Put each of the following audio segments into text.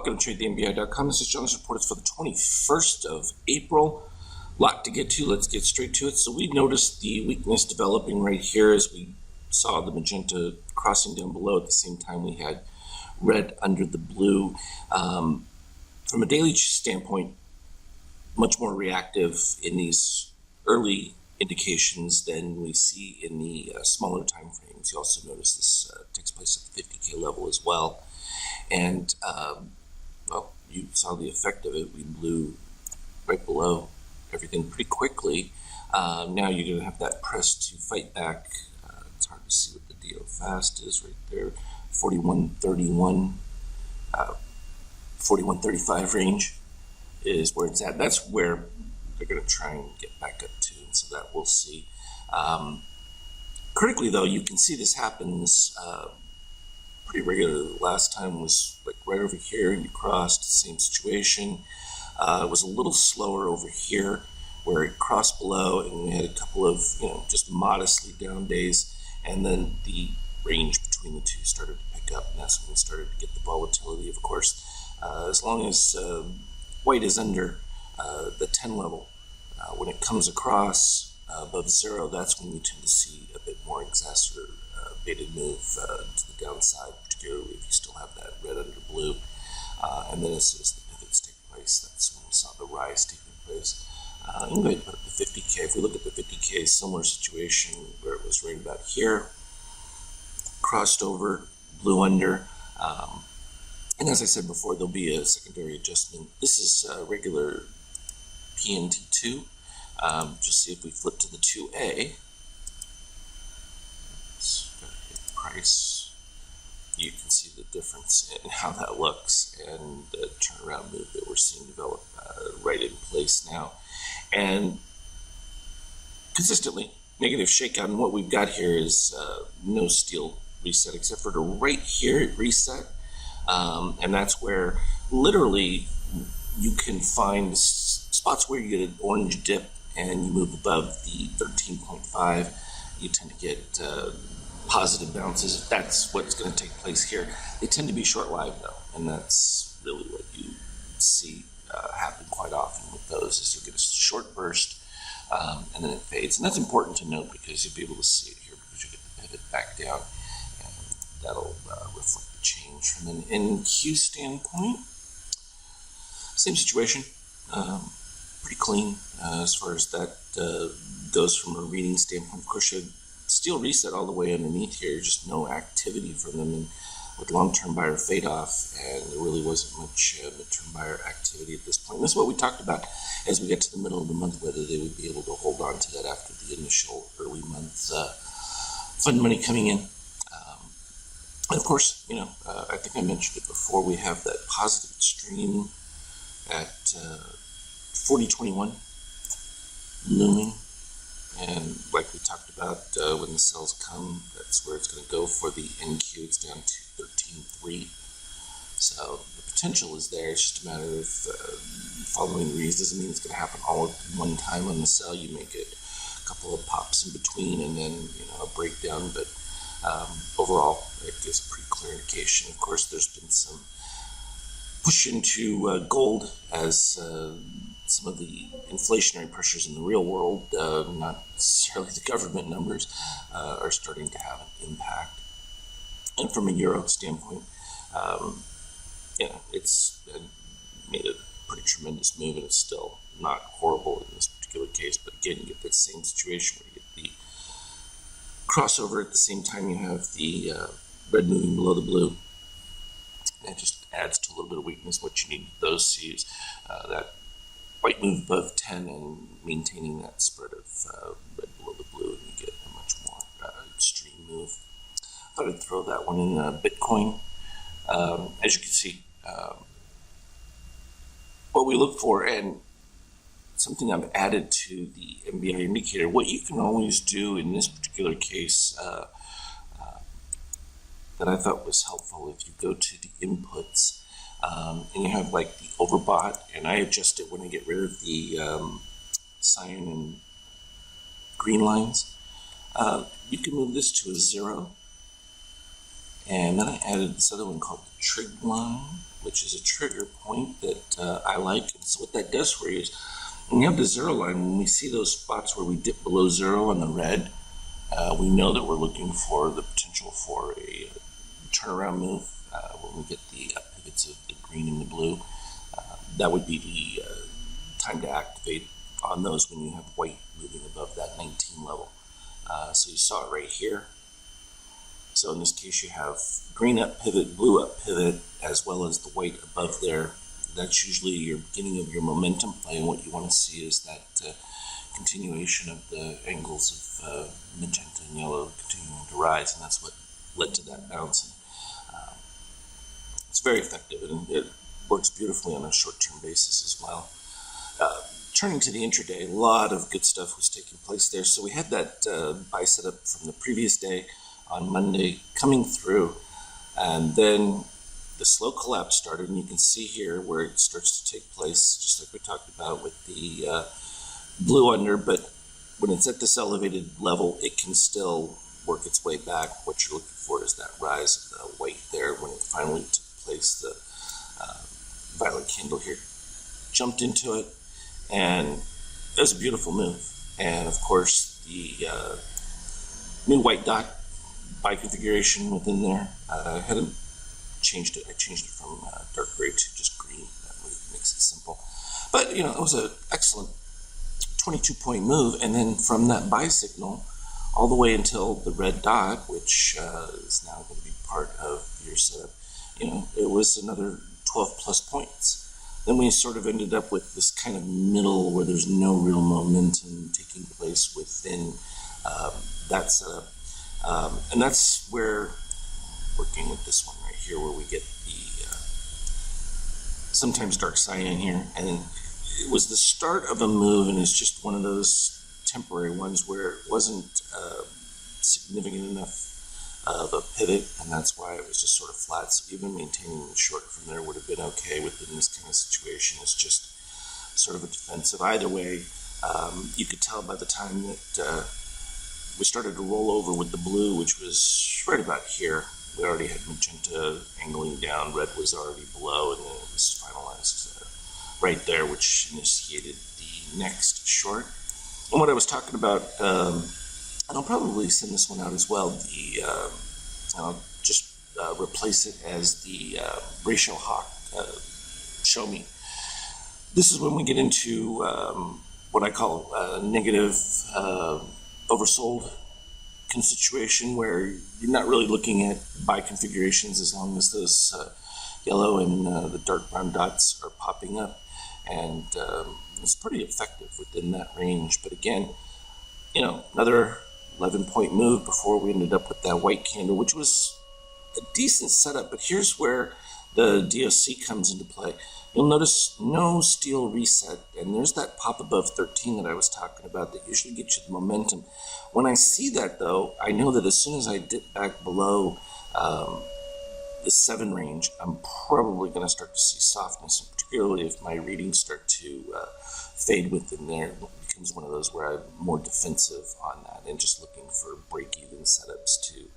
Welcome to TradeTheNBI.com. This is Jonas Reports for the 21st of April. Lot to get to. Let's get straight to it. So we noticed the weakness developing right here as we saw the magenta crossing down below. At the same time, we had red under the blue. From a daily standpoint, much more reactive in these early indications than we see in the smaller time frames. You also notice this takes place at the 50K level as well. And, well, you saw the effect of it. We blew right below everything pretty quickly. Now you're going to have that press to fight back. It's hard to see what the DO fast is right there. 41.31, 41.35 range is where it's at. That's where they're going to try and get back up to, and so that we'll see. Critically, though, you can see this happens pretty regularly. The last time was like right over here, and you crossed the same situation. It was a little slower over here where it crossed below, and we had a couple of, just modestly down days, and then the range between the two started to pick up, and that's when we started to get the volatility. Of course, as long as white is under the 10 level, when it comes across above zero, that's when you tend to see a bit more exacerbated move to the downside, particularly if you still have that red under blue. And then as soon as the pivots take place, that's when we saw the rise taking place. I'm going to go ahead and put up the 50K. If we look at the 50K, similar situation where it was right about here, crossed over, blew under. And as I said before, there'll be a secondary adjustment. This is regular PNT2. Just see if we flip to the 2A. Hit price. You can see the difference in how that looks and the turnaround move that we're seeing develop right in place now. And consistently, negative shakeout. And what we've got here is no steel reset, except for the right here it reset. And that's where literally you can find spots where you get an orange dip and you move above the 13.5. You tend to get positive bounces. If that's what's going to take place here, they tend to be short-lived though, and that's really what you see happen quite often with those. Is you get a short burst and then it fades, and that's important to note because you'll be able to see it here because you get the pivot back down, and that'll reflect the change. From an NQ standpoint, same situation. Pretty clean as far as that goes from a reading standpoint. Of course, you had steel reset all the way underneath here, just no activity from them, and with long-term buyer fade off, and there really wasn't much mid-term buyer activity at this point. And this is what we talked about as we get to the middle of the month, whether they would be able to hold on to that after the initial early month fund money coming in. And of course, I think I mentioned it before, we have that positive extreme at 40.21 looming, and like we talked about, when the sells come, that's where it's going to go for the NQ. It's down to 13.3, so the potential is there. It's just a matter of following reads. Doesn't mean it's going to happen all at one time on the sell. You may get a couple of pops in between and then a breakdown, but overall it gives a pretty clear indication. Of course, there's been some push into gold as some of the inflationary pressures in the real world, not necessarily the government numbers, are starting to have an impact. And from a euro standpoint, it's made a pretty tremendous move, and it's still not horrible in this particular case. But again, you get that same situation where you get the crossover at the same time you have the red moving below the blue. And it just adds to a little bit of weakness. What you need those sees that white move above 10 and maintaining that spread of red below the blue, and you get a much more extreme move. I thought I'd throw that one in Bitcoin. As you can see, what we look for, and something I've added to the NBI indicator, what you can always do in this particular case that I thought was helpful, if you go to the inputs and you have like the overbought, and I adjust it when I get rid of the cyan and green lines, you can move this to a 0, And then I added this other one called the trig line, which is a trigger point that I like. And so what that does for you is when you have the zero line, when we see those spots where we dip below zero on the red, we know that we're looking for the potential for a turnaround move when we get the pivots of the green and the blue. That would be the time to activate on those when you have white moving above that 19 level. So you saw it right here. So in this case, you have green up pivot, blue up pivot, as well as the white above there. That's usually your beginning of your momentum play, and what you want to see is that continuation of the angles of magenta and yellow continuing to rise, and that's what led to that bounce. It's very effective, and it works beautifully on a short-term basis as well. Turning to the intraday, a lot of good stuff was taking place there. So we had that buy setup from the previous day on Monday coming through, and then the slow collapse started, and you can see here where it starts to take place, just like we talked about with the blue under, but when it's at this elevated level, it can still work its way back. What you're looking for is that rise of the white there when it finally took place. The violet candle here jumped into it, and it was a beautiful move. And of course, the new white dot by configuration within there, I hadn't changed it. I changed it from dark gray to just green. That way it makes it simple. But it was an excellent 22-point move, and then from that buy signal all the way until the red dot, which is now going to be part of your setup, it was another 12 plus points. Then we sort of ended up with this kind of middle where there's no real momentum taking place within that setup. And that's where, working with this one right here, where we get the sometimes dark cyan here, and it was the start of a move, and it's just one of those temporary ones where it wasn't significant enough of a pivot, and that's why it was just sort of flat. So even maintaining the short from there would have been okay within this kind of situation. It's just sort of a defensive. Either way, you could tell by the time that we started to roll over with the blue, which was right about here. We already had magenta angling down, red was already below, and then it was finalized right there, which initiated the next short. And what I was talking about, and I'll probably send this one out as well, I'll just replace it as the ratio hawk show me. This is when we get into what I call negative oversold kind of situation, where you're not really looking at buy configurations as long as those yellow and the dark brown dots are popping up, and it's pretty effective within that range. But again, another 11-point move before we ended up with that white candle, which was a decent setup. But here's where the DOC comes into play. You'll notice no steel reset, and there's that pop above 13 that I was talking about that usually gets you the momentum. When I see that, though, I know that as soon as I dip back below the 7 range, I'm probably going to start to see softness, and particularly if my readings start to fade within there. It becomes one of those where I'm more defensive on that and just looking for break-even setups to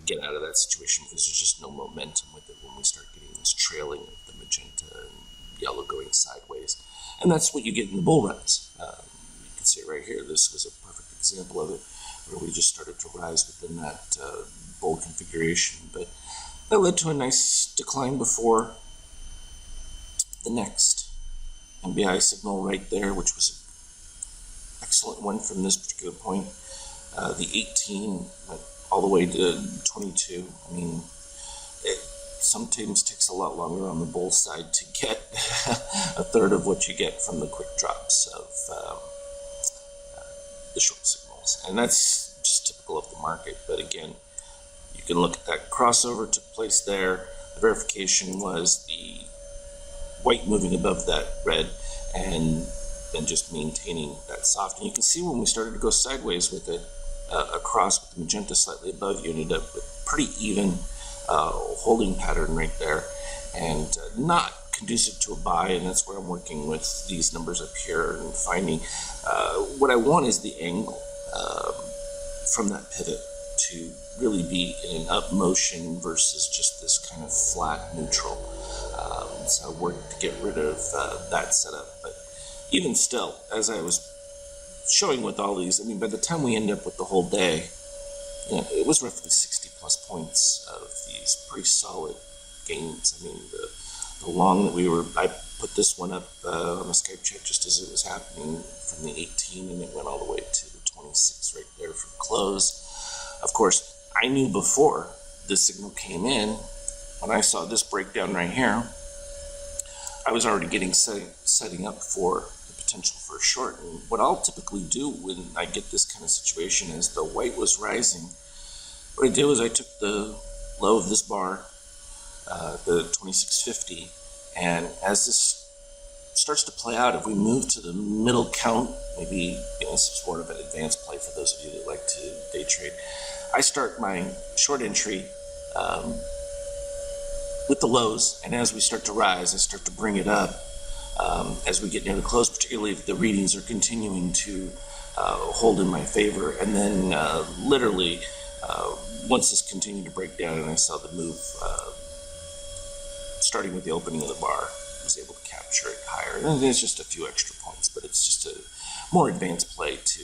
get out of that situation, because there's just no momentum with it when we start getting this trailing of the magenta and yellow going sideways. And that's what you get in the bull runs. You can see it right here. This was a perfect example of it, where we just started to rise within that bull configuration. But that led to a nice decline before the next MBI signal right there, which was an excellent one from this particular point. The 18 went all the way to 22. I mean, it sometimes takes a lot longer on the bull side to get a third of what you get from the quick drops of the short signals. And that's just typical of the market. But again, you can look at that crossover took place there. The verification was the white moving above that red, and then just maintaining that soft. And you can see when we started to go sideways with it, across with the magenta slightly above, you ended up with pretty even holding pattern right there, and not conducive to a buy. And that's where I'm working with these numbers up here and finding what I want is the angle from that pivot to really be in an up motion versus just this kind of flat neutral. So I worked to get rid of that setup. But even still, as I was showing with all these, I mean, by the time we end up with the whole day, it was roughly 60 plus points of these pretty solid gains. I mean, the long that I put this one up on the Skype chat just as it was happening from the 18, and it went all the way to the 26 right there from close. Of course, I knew before the signal came in, when I saw this breakdown right here, I was already setting up for the potential for a short. And what I'll typically do when I get this kind of situation is the white was rising. What I did was I took the low of this bar, the 2650, and as this starts to play out, if we move to the middle count, maybe this is sort of an advanced play for those of you that like to day trade, I start my short entry with the lows, and as we start to rise, I start to bring it up as we get near the close, particularly if the readings are continuing to hold in my favor. And then literally, once this continued to break down and I saw the move starting with the opening of the bar, I was able to capture it higher. And it's just a few extra points, but it's just a more advanced play to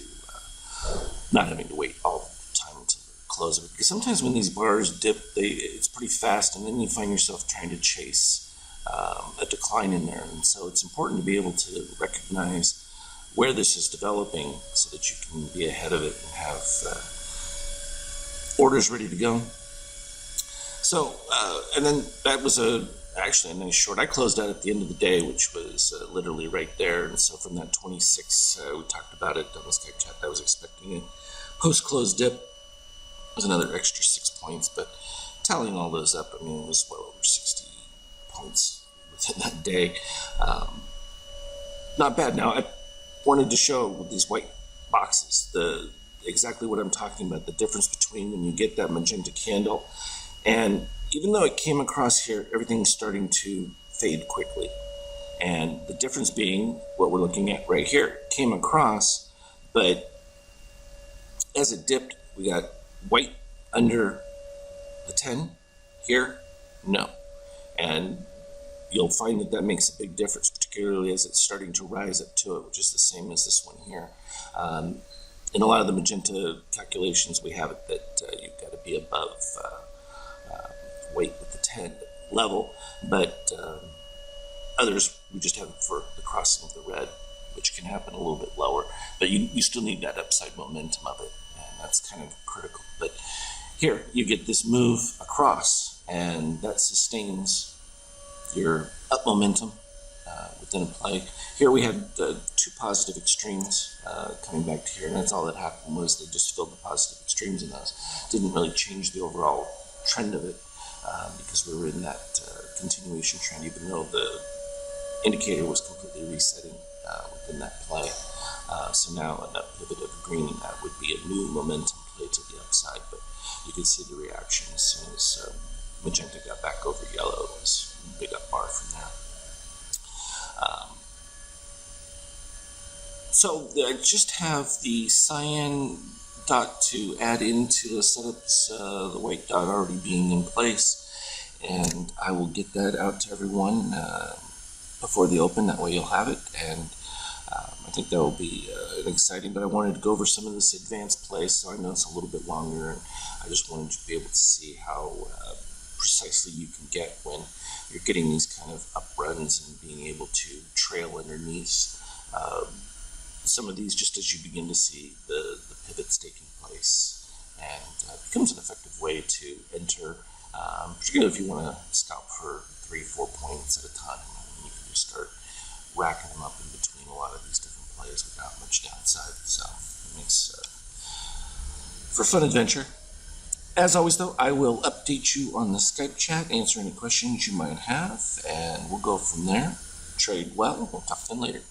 not having to wait all the time until the close of it. Because sometimes when these bars dip, it's pretty fast, and then you find yourself trying to chase a decline in there. And so it's important to be able to recognize where this is developing so that you can be ahead of it and have orders ready to go. So, and then that was actually a nice short. I closed out at the end of the day, which was literally right there. And so from that 26, we talked about it on the Skype chat, I was expecting a post-close dip. It was another extra 6 points, but tallying all those up, I mean, it was well over 60 points within that day. Not bad. Now, I wanted to show with these white boxes exactly what I'm talking about, the difference between when you get that magenta candle, and even though it came across here, everything's starting to fade quickly. And the difference being what we're looking at right here, it came across, but as it dipped, we got white under the 10 here, no. And you'll find that makes a big difference, particularly as it's starting to rise up to it, which is the same as this one here. In a lot of the magenta calculations, we have it that you've got to be above weight with the 10 level, but others, we just have it for the crossing of the red, which can happen a little bit lower, but you still need that upside momentum of it, and that's kind of critical. But here, you get this move across, and that sustains your up momentum within a play. Here we had 2 positive extremes coming back to here, and that's all that happened was they just filled the positive extremes in those. Didn't really change the overall trend of it because we were in that continuation trend, even though the indicator was completely resetting within that play. So now an up pivot of green, that would be a new momentum play to the upside, but you could see the reaction as soon as magenta got back over yellow. It was a big up bar from there. So I just have the cyan dot to add into the setups, the white dot already being in place, and I will get that out to everyone before the open. That way you'll have it, and I think that will be exciting. But I wanted to go over some of this advanced play, so I know it's a little bit longer, and I just wanted to be able to see how precisely you can get when you're getting these kind of up runs and being able to trail underneath some of these just as you begin to see the pivots taking place, and it becomes an effective way to enter, particularly if you want to scalp for 3-4 points at a time. You can just start racking them up in between a lot of these different plays without much downside. So it makes for a fun adventure. As always, though, I will update you on the Skype chat, answer any questions you might have, and we'll go from there. Trade well. We'll talk to you later.